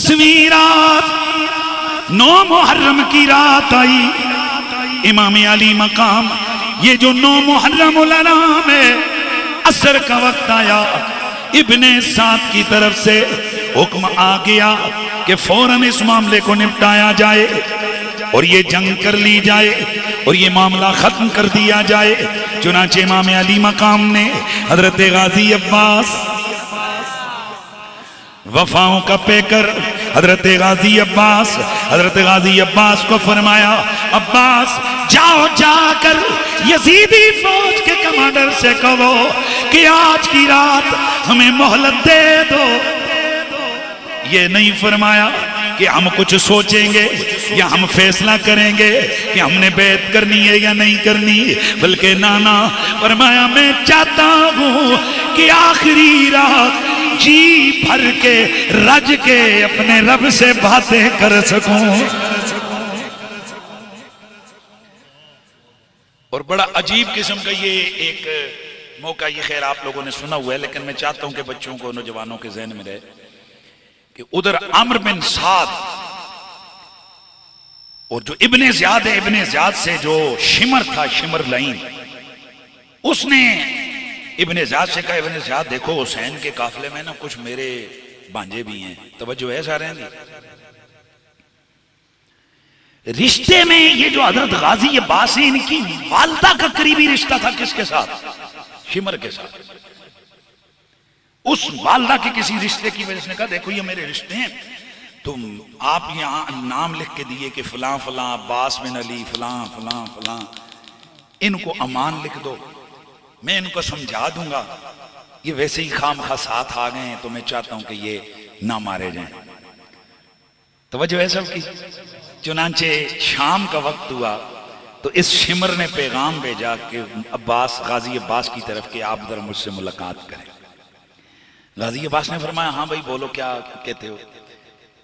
10ویں رات 9 محرم کی رات آئی، امام علی مقام، یہ جو 9 محرم الانام ہے، عصر کا وقت آیا، ابن سعد کی طرف سے حکم آ گیا کہ فوراً اس معاملے کو نپٹایا جائے اور یہ جنگ کر لی جائے اور یہ معاملہ ختم کر دیا جائے۔ چنانچہ امام علی مقام نے حضرت غازی عباس، وفاؤں کا پیکر حضرت غازی عباس کو فرمایا، عباس جاؤ جا کر یزیدی فوج کے کمانڈر سے کہو کہ آج کی رات ہمیں مہلت دے دو۔ یہ نہیں فرمایا کہ ہم کچھ سوچیں گے یا ہم فیصلہ کریں گے کہ ہم نے بیعت کرنی ہے یا نہیں کرنی، بلکہ نانا فرمایا میں چاہتا ہوں کہ آخری رات جی بھر کے رج کے اپنے رب سے باتیں کر سکوں۔ اور بڑا عجیب قسم کا یہ ایک موقع، یہ خیر آپ لوگوں نے سنا ہوا ہے، لیکن میں چاہتا ہوں کہ بچوں کو، نوجوانوں کے ذہن میں رہے کہ ادھر عمرو بن سعد اور جو ابن زیاد ہے، ابن زیاد سے جو شمر تھا، شمر لعین، اس نے ابن زیاد سے کہا، ابن زیاد دیکھو حسین کے قافلے میں نا کچھ میرے بانجے بھی ہیں، توجہ ہے سارے ہیں؟ رشتے میں یہ جو حضرت غازی عباس ہیں، ان کی والدہ کا قریبی رشتہ تھا کس کے ساتھ؟ شمر کے ساتھ۔ اس والدہ کے کسی رشتے کی وجہ سے نے کہا دیکھو یہ میرے رشتے ہیں، تم آپ یہاں نام لکھ کے دیئے کہ فلاں فلاں عباس بن علی فلاں فلاں فلاں، ان کو امان لکھ دو، میں ان کو سمجھا دوں گا، یہ ویسے ہی خام خواہ ساتھ آ گئے ہیں تو میں چاہتا ہوں کہ یہ نہ مارے جائیں۔ توجہ ہے سب کی؟ چنانچہ شام کا وقت ہوا تو اس شمر نے پیغام بھیجا کہ عباس، غازی عباس کی طرف کہ آپ ذرا مجھ سے ملاقات کریں۔ غازی عباس نے فرمایا ہاں بھائی بولو کیا کہتے ہو؟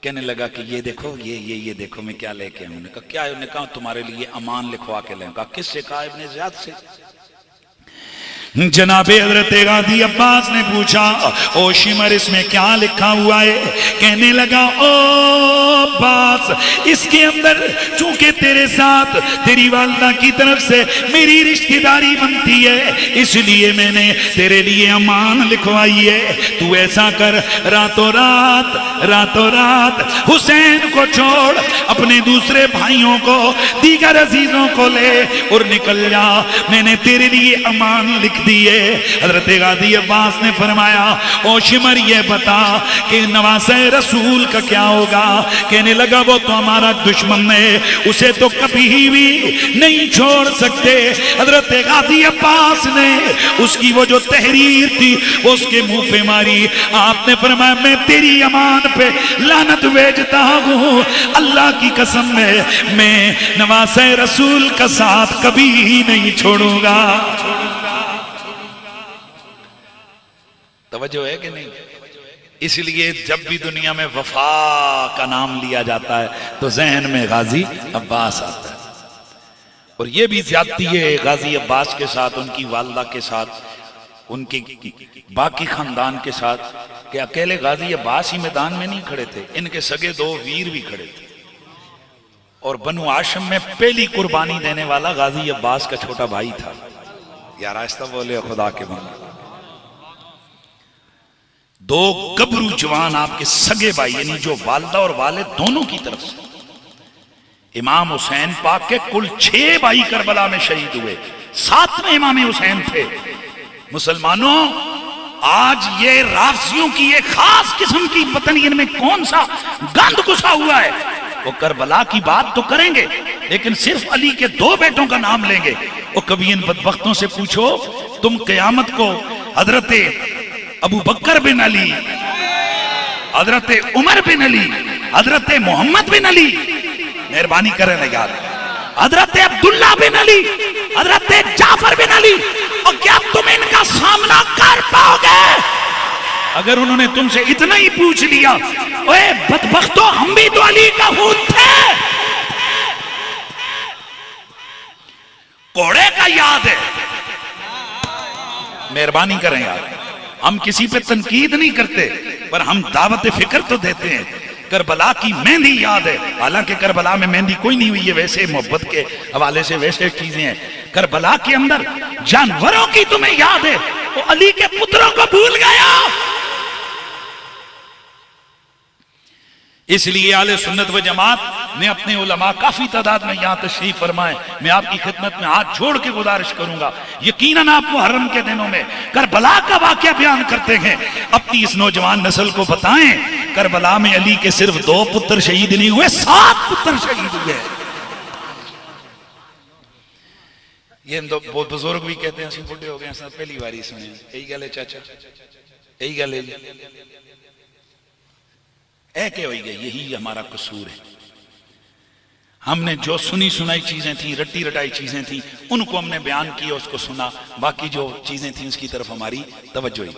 کہنے لگا کہ یہ دیکھو یہ دیکھو میں کیا لے کے آؤں۔ نے کہا کیا ہے؟ انہوں نے کہا تمہارے لیے امان لکھوا کے لیں۔ کہا کس سے؟ کہا ابن زیاد سے۔ جناب حضرت غازی عباس نے پوچھا او شمر اس میں کیا لکھا ہوا ہے؟ کہنے لگا او عباس اس کے اندر چونکہ تیرے ساتھ تیری والدہ کی طرف سے میری رشتہ داری بنتی ہے اس لیے میں نے تیرے لیے امان لکھوائی ہے، تو ایسا کر راتوں رات حسین کو چھوڑ اپنے دوسرے بھائیوں کو دیگر عزیزوں کو لے اور نکل جا، میں نے تیرے لیے امان لکھ دیے۔ حضرت غازی عباس نے فرمایا او شمر یہ بتا کہ نواسہ رسول کا کیا ہوگا؟ کہنے لگا وہ تو ہمارا دشمن ہے، اسے تو کبھی بھی نہیں چھوڑ سکتے۔ حضرت غازی عباس نے اس کی وہ جو تحریر تھی وہ اس کے منہ پہ ماری۔ آپ نے فرمایا میں تیری امان پہ لعنت بھیجتا ہوں، اللہ کی قسم ہے میں نواسہ رسول کا ساتھ کبھی نہیں چھوڑوں گا۔ توجہ ہے کہ نہیں؟ اس لیے جب بھی دنیا میں وفا کا نام لیا جاتا ہے تو ذہن میں غازی عباس آتا ہے۔ اور یہ بھی زیادتی ہے غازی عباس کے ساتھ، ان کی والدہ کے ساتھ، ان کے باقی خاندان کے ساتھ کہ اکیلے غازی عباس ہی میدان میں نہیں کھڑے تھے، ان کے سگے 2 ویر بھی کھڑے تھے۔ اور بنو ہاشم میں پہلی قربانی دینے والا غازی عباس کا چھوٹا بھائی تھا۔ یار آہستہ بولے خدا کے بندے، 2 گبرو جوان آپ کے سگے بھائی، یعنی جو والدہ اور والد دونوں کی طرف سے۔ امام حسین پاک کے کل 6 بھائی کربلا میں شہید ہوئے، 7ویں امام حسین تھے۔ مسلمانوں آج یہ رافضیوں کی ایک خاص قسم کی پتہ نہیں ان میں کون سا گند گھسا ہوا ہے، وہ کربلا کی بات تو کریں گے لیکن صرف علی کے 2 بیٹوں کا نام لیں گے۔ وہ کبھی ان بدبختوں سے پوچھو تم قیامت کو حضرت ابو بکر بن علی، حضرت عمر بن علی، حضرت محمد بن علی، مہربانی کریں نا یار، حضرت عبداللہ بن علی، حضرت جعفر بن علی، اور کیا تم ان کا سامنا کر پاؤ گے؟ اگر انہوں نے تم سے اتنا ہی پوچھ لیا اے بدبختو ہم بھی تو علی کا خون تھے، کوڑے کا یاد ہے، مہربانی کریں یار، ہم کسی پہ تنقید نہیں کرتے پر ہم دعوت فکر تو دیتے ہیں۔ کربلا کی مہندی یاد ہے، حالانکہ کربلا میں مہندی کوئی نہیں ہوئی ہے، ویسے محبت کے حوالے سے ویسے چیزیں ہیں۔ کربلا کے اندر جانوروں کی تمہیں یاد ہے، وہ علی کے پتروں کو بھول گیا۔ اس لیے اہل سنت و جماعت نے اپنے علماء کافی تعداد میں یہاں تشریف فرمائے۔ میں آپ کی خدمت میں ہاتھ جوڑ کے گزارش کروں گا، یقیناً آپ محرم کے دنوں میں کربلا کا واقعہ بیان کرتے ہیں، اپنی اس نوجوان نسل کو بتائیں کربلا میں علی کے صرف 2 پتر شہید نہیں ہوئے، 7 پتر شہید ہوئے۔ یہ بہت بزرگ بھی کہتے ہیں اسی بڑھے ہو گئے ہیں، پہلی باری سنے، یہی گل ہے چاچا، یہی گل ہے جی، اے کہ ہوئی گئی، یہی ہمارا قصور ہے۔ ہم نے جو سنی سنائی چیزیں تھیں، رٹی رٹائی چیزیں تھیں، ان کو ہم نے بیان کیا، اس کو سنا، باقی جو چیزیں تھیں اس کی طرف ہماری توجہ ہی۔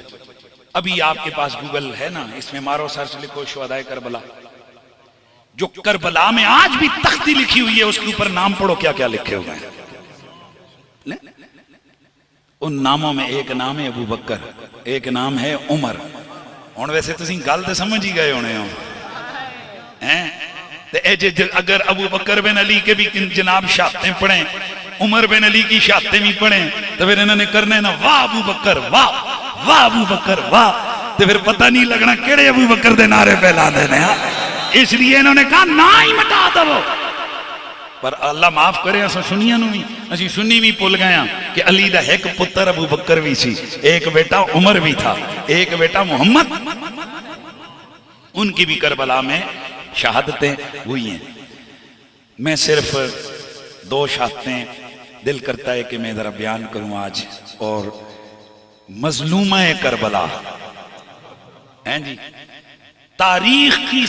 ابھی آپ کے پاس گوگل ہے نا، اس میں مارو سرچ لکھو شہدائے کربلا، جو کربلا میں آج بھی تختی لکھی ہوئی ہے اس کے اوپر نام پڑھو کیا کیا لکھے ہوئے ہیں۔ ان ناموں میں ایک نام ہے ابو بکر، ایک نام ہے عمر۔ ہن ویسے تسی گل تے سمجھ ہی گئے ہونے ہو، اگر ابو بکر بن علی کے بھی جناب شہادتیں پڑھیں، عمر بن علی کی شہادتیں بھی پڑھیں، تو پھر انہوں نے کرنے نا واہ ابو بکر واہ، واہ ابو بکر واہ، تو پھر پتہ نہیں لگنا کیڑے ابو بکر دے نعرے پھیلا دینے ہیں۔ اس لیے انہوں نے کہا نا ہی مٹا دو، پر اللہ معاف کرے اسا سنیاں نو بھی، اسی سنی بھی بھول گئے ہیں کہ علی دا ایک پتر ابو بکر بھی سی، ایک بیٹا عمر بھی تھا، ایک بیٹا محمد۔ ان کی بھی کربلا میں شہادتیں ہوئی ہیں۔ میں صرف 2 شہادتیں دل کرتا ہے کہ میں ذرا بیان کروں آج، اور مظلومہ کربلا ہیں جی، تاریخ کی